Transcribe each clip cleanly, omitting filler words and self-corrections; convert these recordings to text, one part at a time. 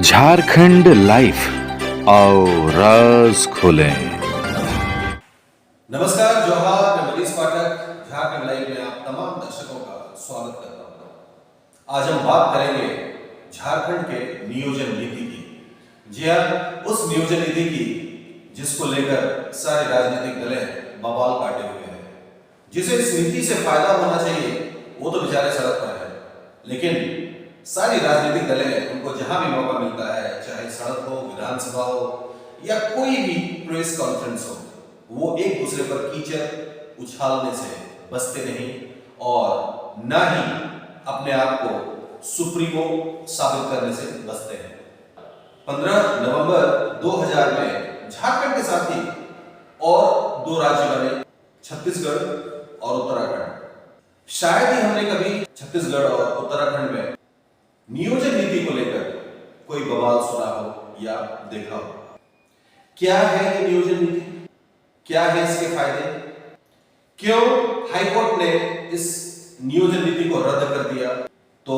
Jharkhand life आओ राज खोलें। नमस्कार, जोहार। मैं मनीष पाठक झारखंड लाइव में आप तमाम दर्शकों का स्वागत करता हूं। आज हम बात करेंगे झारखंड के नियोजन नीति की। जी हाँ, उस नियोजन नीति की जिसको लेकर सारे राजनीतिक दलें बवाल काटे हुए हैं। जिसे इस नीति से फायदा होना चाहिए वो तो बेचारे सड़क पर है, लेकिन सारी राजनीतिक दलें उनको जहां भी मौका मिलता है, चाहे सड़क हो, विधानसभा हो या कोई भी प्रेस कॉन्फ्रेंस हो, वो एक दूसरे पर कीचड़ उछालने से बचते नहीं और ना ही अपने आप को सुप्रीमो साबित करने से बचते हैं। 15 नवंबर 2000 में झारखंड के साथ ही और दो राज्य बने, छत्तीसगढ़ और उत्तराखंड। शायद ही हमने कभी छत्तीसगढ़ और उत्तराखंड में नियोजन नीति को लेकर कोई बवाल सुना हो या देखा हो। क्या है ये नियोजन नीति? क्या है इसके फायदे? क्यों हाईकोर्ट ने इस नियोजन नीति को रद्द कर दिया? तो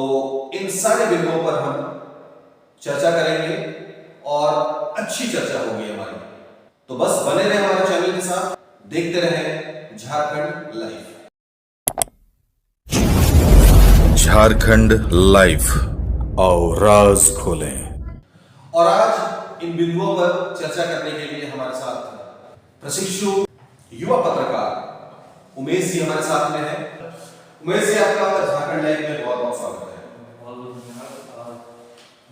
इन सारे बिंदुओं पर हम चर्चा करेंगे और अच्छी चर्चा होगी हमारी। तो बस बने रहे हमारे चैनल के साथ, देखते रहे झारखंड लाइव। झारखंड लाइफ आओ राज खोलें। और आज इन बिंदुओं पर चर्चा करने के लिए हमारे साथ प्रशिक्षु युवा पत्रकार उमेश जी हमारे साथ में हैं। उमेश जी, आपका झारखंड लाइव में बहुत बहुत स्वागत है। बहुत बहुत धन्यवाद।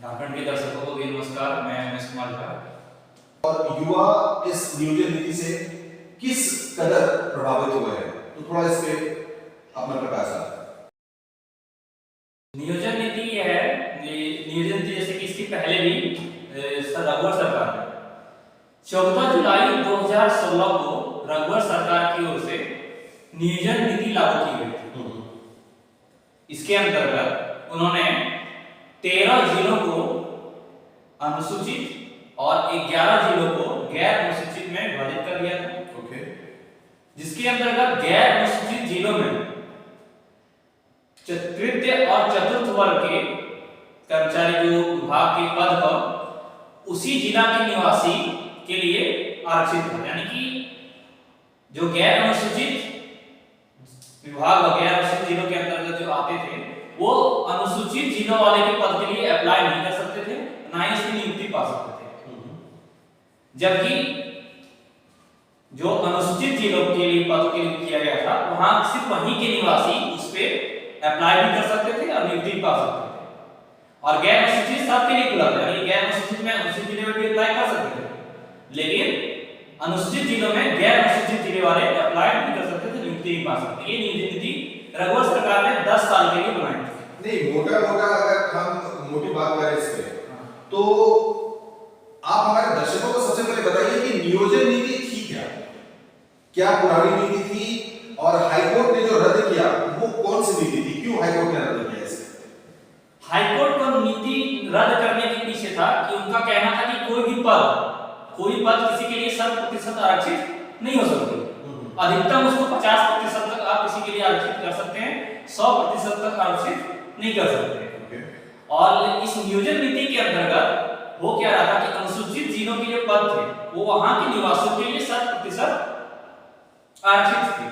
झारखंड के दर्शकों को भी नमस्कार। मैं उमेश कुमार झा। और युवा इस नियोजन नीति से किस कदर प्रभावित हुए हैं, तो थोड़ा इस पे अपना प्रकाश डालें। नियोजन नीति ये है, नियोजन नीति जैसे कि इसकी पहले भी रघुवर सरकार ने 14 जुलाई 2016 को रघुवर सरकार की ओर से नियोजन नीति लागू की गई थी। इसके अंतर्गत उन्होंने 13 जिलों को अनुसूचित और 11 जिलों को गैर अनुसूचित में विभाजित कर दिया था। ओके। जिसके अंतर्गत गैर अनुसूचित जिलों में तृतीय और चतुर्थ वर्ग के कर्मचारी जो विभाग के पद पर उसी जिला के निवासी के लिए आरक्षित था। यानी कि जो गैर अनुसूचित विभाग और गैर अनुसूचित जिलों के अंतर्गत जो आते थे वो अनुसूचित जिलों वाले के पद के लिए अप्लाई नहीं कर सकते थे, ना ही इसकी नियुक्ति पा सकते थे। जबकि जो अनुसूचित जिलों के लिए पदों के लिए किया गया था, वहां सिर्फ वहीं के निवासी उस पे अप्लाई भी कर सकते थे और नियुक्ति पा सकते थे। और गैर अनुसूचित सबके लिए खुला था, यानी गैर अनुसूचित में अनुसूचित जिले में भी अप्लाई कर सकते थे, लेकिन अनुसूचित जिलों में गैर अनुसूचित जिले वाले अप्लाई नहीं कर सकते थे, नियुक्ति नहीं पा सकते। ये नियोजन नीति रघुवर सरकार ने 10 साल के लिए बनाई थी। नहीं, मोटा अगर हम मोटी बात करें इस पे, तो आप हमारे दर्शकों को सबसे पहले बताइए कि नियोजन नीति थी क्या पुरानी नीति थी, और हाईकोर्ट ने जो रद्द किया वो कौन सी नीति थी? क्यों हाईकोर्ट ने रद्द किया इसे? हाईकोर्ट का नीति रद्द करने के पीछे था कि उनका कहना था कि कोई पद किसी के लिए 100% आरक्षित नहीं हो सकती। अधिकतम उसको 50% तक आप किसी के लिए आरक्षित कर सकते हैं, 100% तक आरक्षित नहीं कर सकते। और इस नियोजन नीति के अंतर्गत वो क्या रहा था कि अनुसूचित जिलों के जो पद थे वो वहां के निवासियों के लिए 100% आरक्षित थे।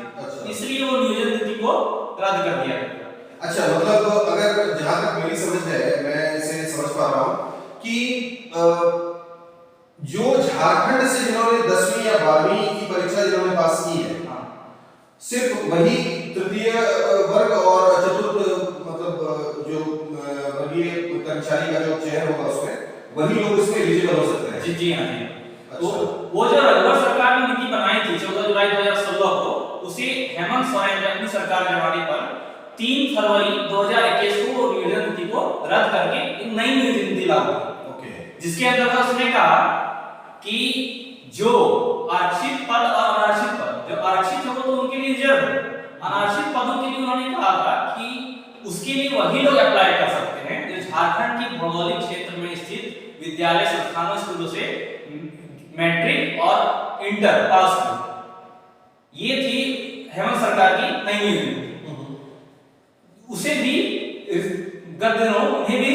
इसलिए वो नियोजन नीति को रद्द कर दिया गया। अच्छा, मतलब अगर जहां तक मेरी समझ है, मैं इसे समझ पा रहा हूं कि जो झारखंड से जिन्होंने 10वीं या 12वीं की परीक्षा जिन्होंने पास की है, सिर्फ वही तृतीय वर्ग और चतुर्थ मतलब जो वर्गीय कर्मचारी का जो चयन होगा उसमें वही लोग इसमें एलिजिबल हो सकते हैं। जी हाँ जी। तो वो जो रघुवर सरकार ने नीति बनाई थी 14 जुलाई 2016 को, उसे हेमंत सोरेन ने अपनी सरकार में आने पर 3 फरवरी 2021 को नियोजन नीति को रद्द करके एक नई नियोजन नीति लागू की। जिसके अंतर्गत उसने कहा कि जो आरक्षित पद और अनारक्षित पद, जो आरक्षित होगा तो उनके लिए रिजर्व है, अनारक्षित पदों के लिए उन्होंने कहा था कि उसके लिए वही लोग अप्लाई कर सकते हैं जो झारखंड के भौगोलिक क्षेत्र में स्थित विद्यालय संस्थानों स्कूलों से मैट्रिक और इंटर पास की। ये थी हेमंत सरकार की नई नीति। उसे भी गत दिनों उन्हें भी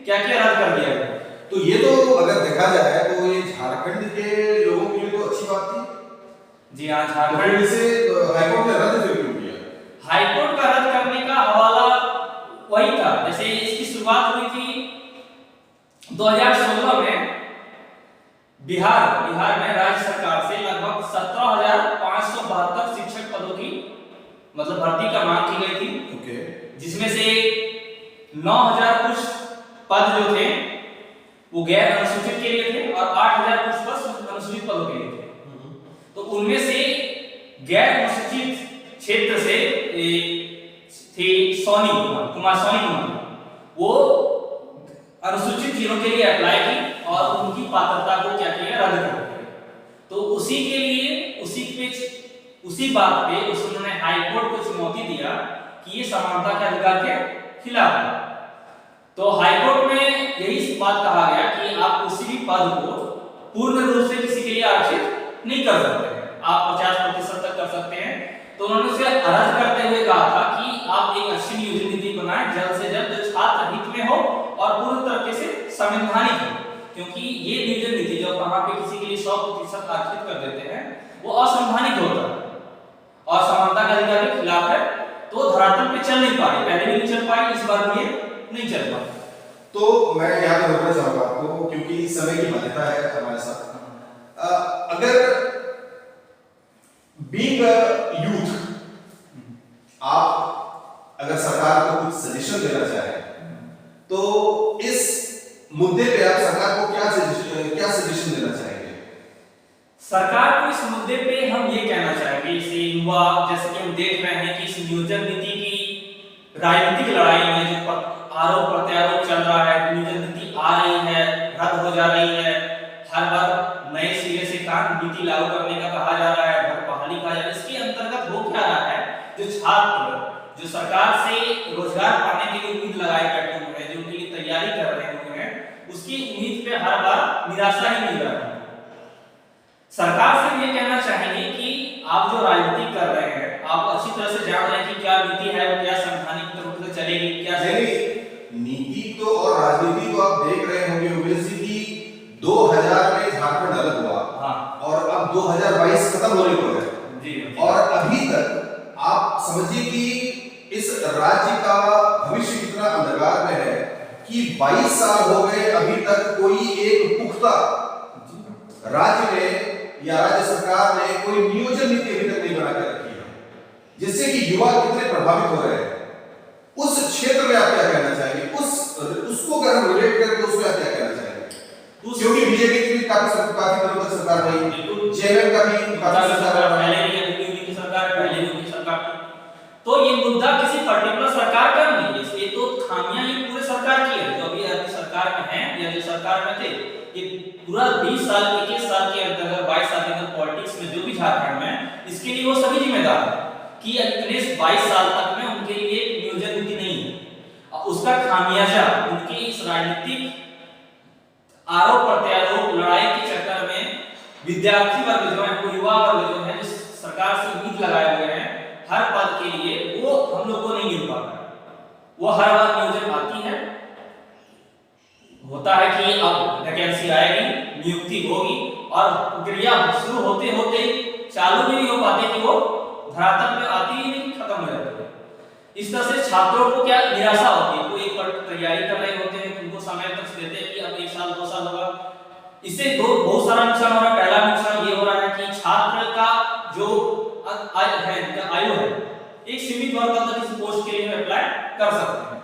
क्या क्या रद्द कर दिया गया। तो ये तो अगर देखा जाए तो ये झारखंड के लोगों के लिए तो अच्छी बात थी। जी हाँ, तो झारखंड फिर इसे हाईकोर्ट ने रद्द क्यों किया? हाईकोर्ट का रद्द करने का हवाला वही था, जैसे इसकी शुरुआत हुई थी 2016 में बिहार में राज्य सरकार से लगभग 17,572 शिक्षक पदों की मतलब भर्ती का मांग की गई थी। ओके। जिसमें से 9,000 कुछ पद जो थे वो गैर अनुसूचित के लिए थे और 8,000 कुछ पद अनुसूचित पदों के लिए थे। तो उनमें से गैर अनुसूचित क्षेत्र से थे कुमार सोनी, वो अनुसूचित जिलों के लिए अप्लाई की और उनकी पात्रता को क्या किया, रद्द कर दिया। तो उसी के लिए उसी बात पे उन्होंने हाईकोर्ट को चुनौती दिया कि ये समानता के अधिकार के खिलाफ है। तो हाईकोर्ट में यही बात कहा गया कि आप किसी भी पद को पूर्ण रूप से किसी के लिए आरक्षित नहीं कर सकते, आप 50% तक कर सकते हैं। तो उन्होंने उसे रद्द करते हुए कहा था कि आप एक अच्छी नियोजन नीति बनाएं जल्द से जल्द जो छात्र हित में हो और पूर्ण तरीके से संवैधानिक हो, क्योंकि ये नियोजन नीति जो वहां पे किसी के लिए 100% आरक्षित कर देते हैं वो असंवैधानिक होता है और समानता के अधिकार के खिलाफ है। तो धरातल पे चल नहीं पाई, पहले भी नहीं चल पाई, इस बार भी नहीं चल पाई। तो मैं यहाँ पे रोकना चाहूंगा आपको क्योंकि समय की बाध्यता है हमारे साथ। अगर बीइंग यूथ आप अगर सरकार को कुछ सजेशन देना चाहें तो इस मुद्दे पे आप सरकार को क्या सजेशन देना चाहेंगे? सरकार को इस मुद्दे पे हम ये कहना चाहेंगे, इसे युवा जैसे कि हम देख रहे हैं कि इस नियोजन नीति की राजनीतिक लड़ाई में जो आरोप प्रत्यारोप चल रहा है, नियोजन नीति आ रही है, रद्द हो जा रही है, हर बार नए सिरे से नीति लागू करने का कहा जा रहा है, बहाली कहा जा रहा है। इसके अंतर्गत हो क्या रहा है, जो छात्र जो सरकार से रोजगार पाने के लिए उम्मीद लगाए बैठे हुए हैं, जो उनके लिए तैयारी कर रहे हुए हैं, उसकी उम्मीद पे हर बार निराशा ही मिल रहा है। सरकार से ये कहना चाहेंगे कि आप जो राजनीति कर रहे हैं, आप अच्छी तरह से जान रहे हैं कि क्या नीति है, क्या संवैधानिक रूप से चलेगी, क्या नीति तो और राजनीति तो आप देख रहे होंगे उमेश जी की 2000 में झारखंड अलग हुआ। हाँ। और अब 2022 खत्म होने को है जी। और अभी तक आप समझिए कि इस राज्य का भविष्य कितना अंधकार में है कि 22 साल हो गए, अभी तक कोई एक पुख्ता राज्य में या राज्य सरकार ने कोई नियोजन नीति अभी तक नहीं बना के रखी है, जिससे कि युवा कितने प्रभावित हो रहे हैं। उस क्षेत्र में आप क्या कहना चाहेंगे? उसको अगर हम रिलेट करें तो उसमें आप क्या कहना चाहेंगे? क्योंकि बीजेपी की भी काफी दिनों तक सरकार रही, जेएमएम का भी काफी सरकार पहले की सरकार पहले की सरकार। तो ये मुद्दा किसी पर्टिकुलर सरकार का नहीं है, ये तो खामियां ये पूरे सरकार की है, जो अभी सरकार में है या जो सरकार में थे। ये पूरा 20 साल 21 साल के अंदर 22 साल के अंदर पॉलिटिक्स में जो भी झारखंड में, इसके लिए वो सभी जिम्मेदार है कि इतने 22 साल तक में उनके लिए नियोजन नीति नहीं है। उसका खामियाजा उनकी इस राजनीतिक आरोप प्रत्यारोप लड़ाई के चक्कर में विद्यार्थी वर्ग जो है, युवा वर्ग जो है, जो सरकार से उम्मीद लगाए हुए हैं हर पद के लिए, वो हम लोग को नहीं मिल पाता। वो हर बार नियोजन आती है, होता है कि अब वैकेंसी आएगी, नियुक्ति होगी और प्रक्रिया शुरू होते होते चालू भी नहीं हो पाते कि वो धरातल पे आती ही नहीं, खत्म हो जाती है। इस तरह से छात्रों को क्या निराशा होती है, कोई एक तैयारी कर रहे होते हैं, उनको समय तक देते हैं कि अब 1 साल 2 साल होगा। इससे बहुत सारा नुकसान हो रहा है। पहला नुकसान ये हो रहा है कि छात्र का जो आयु है, एक सीमित वर्ग तक किसी पोस्ट के लिए अप्लाई कर सकते हैं।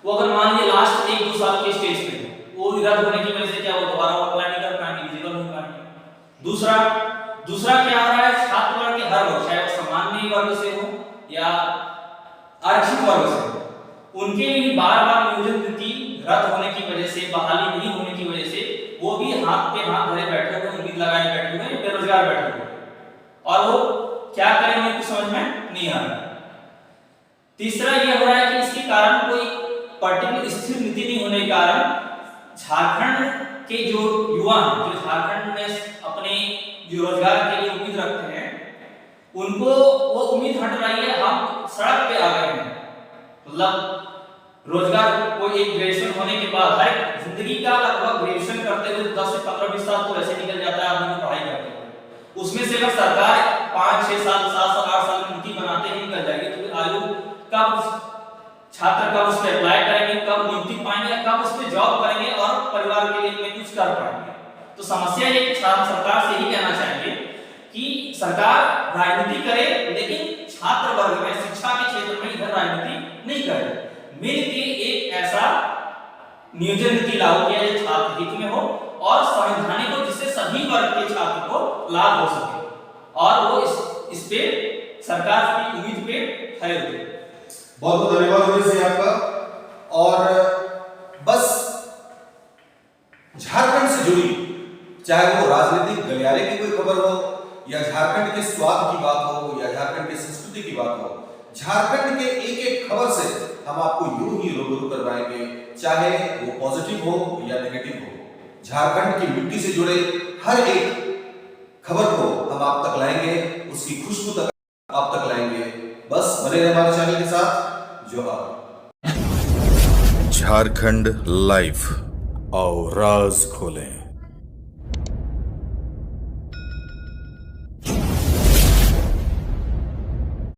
वो अगर मान लीजिए लास्ट 1-2 साल के स्टेज पे वो रद्द होने की वजह से क्या वो दोबारा अप्लाई नहीं कर पाएंगे, एलिजिबल नहीं पाएंगे। दूसरा क्या आ रहा है, छात्र वर्ग के हर वर्ग, चाहे वो सामान्य वर्ग से हो या आरक्षित वर्ग से हो, उनके लिए बार-बार नियोजन नीति रद्द होने की वजह से, बहाली नहीं होने की वजह से वो भी हाथ पे हाथ धरे बैठे हुए, उम्मीद लगाए बैठे हुए, बेरोजगार बैठे हुए, और वो क्या करें उन्हें कुछ समझ में नहीं आ रहा। तीसरा ये हो रहा है कि इसके कारण कोई पर्टिकुलर स्थिर नीति नहीं होने के कारण झारखंड के जो युवा हैं, जो झारखंड में अपने जो रोजगार के लिए उम्मीद रखते हैं, उनको वो उम्मीद हट रही है। हम सड़क पे आ गए हैं, मतलब रोजगार कोई एक ग्रेजुएशन होने के बाद हर जिंदगी का लगभग ग्रेजुएशन करते हुए 10 से 15-20 साल तो ऐसे निकल जाता है आदमी को पढ़ाई करते हुए। उसमें से अगर सरकार 5-6 साल 7 साल 8 साल की नीति बनाते ही निकल जाएगी तो आयु कब छात्र कब उस पर अप्लाई करेंगे, कब नियुक्ति पाएंगे, कब उस पर जॉब करेंगे और परिवार के लिए कुछ कर पाएंगे। तो समस्या ये कि सरकार से ही कहना चाहेंगे कि सरकार राजनीति करे लेकिन छात्र वर्ग में शिक्षा के क्षेत्र में इधर राजनीति नहीं करे, मिलके एक ऐसा नियोजन नीति लागू किया जाए छात्र हित में हो और संवैधानिक हो जिससे सभी वर्ग के छात्र को लाभ हो सके और वो इस पे सरकार की उम्मीद पे खरे उतरे। बहुत बहुत धन्यवाद उमेश जी आपका। और बस झारखंड से जुड़ी चाहे वो राजनीतिक गलियारे की कोई खबर हो या झारखंड के स्वाद की बात हो या झारखंड की संस्कृति की बात हो, झारखंड के एक एक खबर से हम आपको यूं ही रूबरू करवाएंगे, चाहे वो पॉजिटिव हो या नेगेटिव हो। झारखंड की मिट्टी से जुड़े हर एक खबर को हम आप तक लाएंगे, उसकी खुशबू तक आप तक लाएंगे। बस बने रहे हमारे चैनल के साथ। जोहार। झारखंड लाइव, आओ राज खोलें।